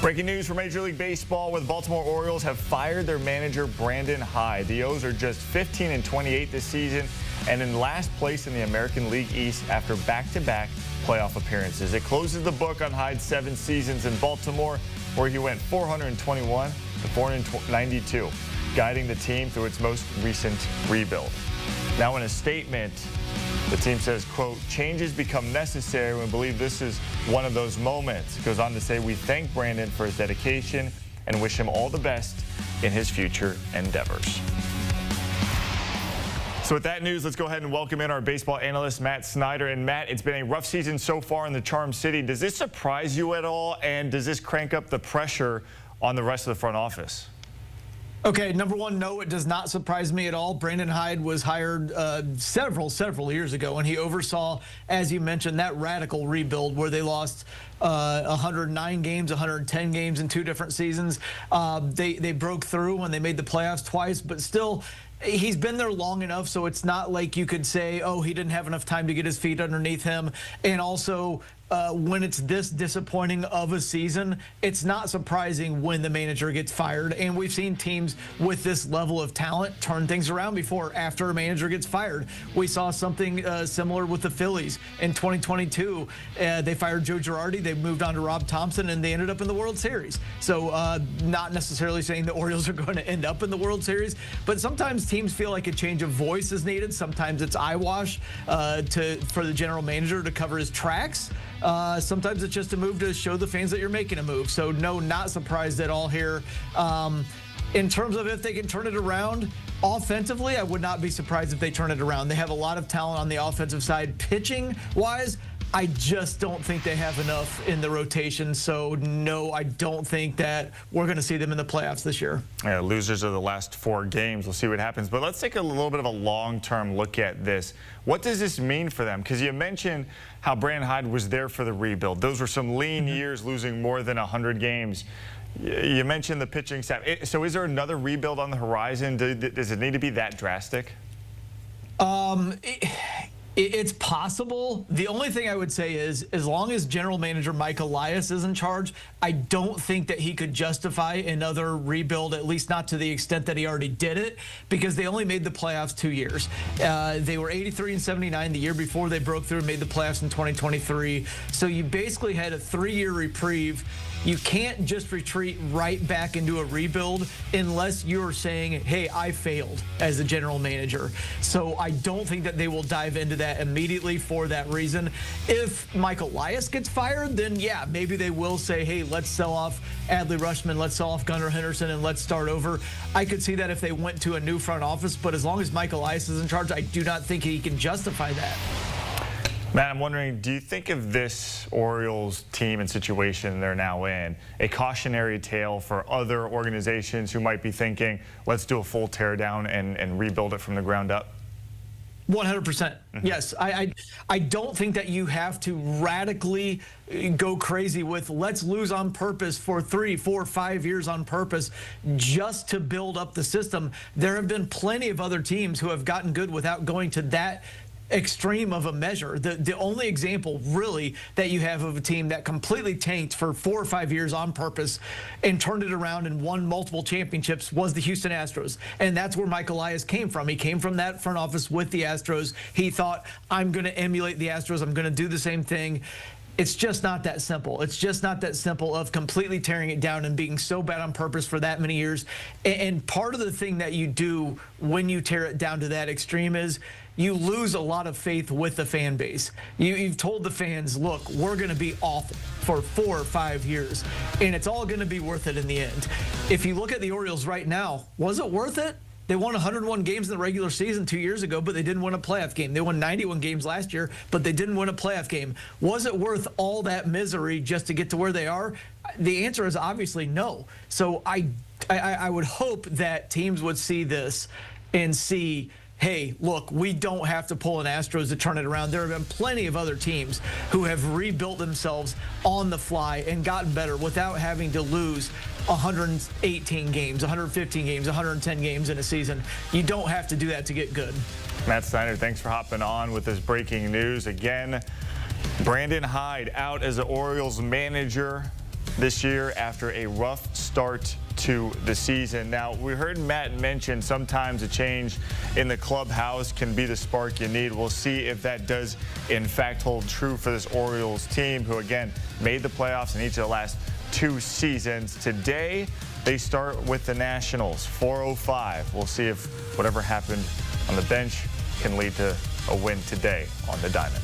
Breaking news from Major League Baseball, where the Baltimore Orioles have fired their manager Brandon Hyde. The O's are just 15-28 this season and in last place in the American League East after back-to-back playoff appearances. It closes the book on Hyde's 7 seasons in Baltimore, where he went 421 to 492, guiding the team through its most recent rebuild. Now, in a statement, the team says, quote, "Changes become necessary when we believe this is one of those moments." It goes on to say, "We thank Brandon for his dedication and wish him all the best in his future endeavors." So with that news, let's go ahead and welcome in our baseball analyst, Matt Snyder. And Matt, it's been a rough season so far in the Charm City. Does this surprise you at all? And does this crank up the pressure on the rest of the front office? Okay, number one, no, it does not surprise me at all. Brandon Hyde was hired several years ago, and he oversaw, as you mentioned, that radical rebuild where they lost 109 games, 110 games in 2 different seasons. They broke through when they made the playoffs twice, but still, he's been there long enough, so it's not like you could say, oh, he didn't have enough time to get his feet underneath him. And also, when it's this disappointing of a season, it's not surprising when the manager gets fired. And we've seen teams with this level of talent turn things around before after a manager gets fired. We saw something similar with the Phillies in 2022. They fired Joe Girardi, they moved on to Rob Thompson, and they ended up in the World Series. So not necessarily saying the Orioles are going to end up in the World Series, but sometimes teams feel like a change of voice is needed. Sometimes it's eyewash for the general manager to cover his tracks. Sometimes it's just a move to show the fans that you're making a move. So no, not surprised at all here. In terms of if they can turn it around offensively, I would not be surprised if they turn it around. They have a lot of talent on the offensive side. Pitching wise, I just don't think they have enough in the rotation. So no, I don't think that we're going to see them in the playoffs this year. Yeah, losers of the last 4 games. We'll see what happens. But let's take a little bit of a long-term look at this. What does this mean for them? Because you mentioned how Brandon Hyde was there for the rebuild. Those were some lean years, losing more than 100 games. You mentioned the pitching staff. So is there another rebuild on the horizon? Does it need to be that drastic? It's possible. The only thing I would say is, as long as general manager Mike Elias is in charge, I don't think that he could justify another rebuild, at least not to the extent that he already did it, because they only made the playoffs 2 years. They were 83-79 the year before they broke through and made the playoffs in 2023. So you basically had a 3-year reprieve. You can't just retreat right back into a rebuild unless you're saying, hey, I failed as a general manager. So I don't think that they will dive into that immediately for that reason. If Mike Elias gets fired, then yeah, maybe they will say, hey, let's sell off Adley Rutschman, let's sell off Gunnar Henderson, and let's start over. I could see that if they went to a new front office, but as long as Mike Elias is in charge, I do not think he can justify that. Matt, I'm wondering, do you think of this Orioles team and situation they're now in a cautionary tale for other organizations who might be thinking, let's do a full teardown and rebuild it from the ground up? 100%. Yes. I don't think that you have to radically go crazy with let's lose on purpose for 3, 4, 5 years on purpose just to build up the system. There have been plenty of other teams who have gotten good without going to that extreme of a measure. The only example really that you have of a team that completely tanked for 4 or 5 years on purpose and turned it around and won multiple championships was the Houston Astros. And that's where Mike Elias came from. He came from that front office with the Astros. He thought, I'm going to emulate the Astros. I'm going to do the same thing. It's just not that simple. It's just not that simple of completely tearing it down and being so bad on purpose for that many years. And part of the thing that you do when you tear it down to that extreme is you lose a lot of faith with the fan base. You've told the fans, look, we're going to be awful for 4 or 5 years, and it's all going to be worth it in the end. If you look at the Orioles right now, was it worth it? They won 101 games in the regular season 2 years ago, but they didn't win a playoff game. They won 91 games last year, but they didn't win a playoff game. Was it worth all that misery just to get to where they are? The answer is obviously no. So I would hope that teams would see this and see, hey, look, we don't have to pull an Astros to turn it around. There have been plenty of other teams who have rebuilt themselves on the fly and gotten better without having to lose 118 games, 115 games, 110 games in a season. You don't have to do that to get good. Matt Snyder, thanks for hopping on with this breaking news. Again, Brandon Hyde out as the Orioles manager. this year after a rough start to the season. Now, we heard Matt mention sometimes a change in the clubhouse can be the spark you need. We'll see if that does, in fact, hold true for this Orioles team, who, again, made the playoffs in each of the last 2 seasons. Today, they start with the Nationals, 4:05. We'll see if whatever happened on the bench can lead to a win today on the diamond.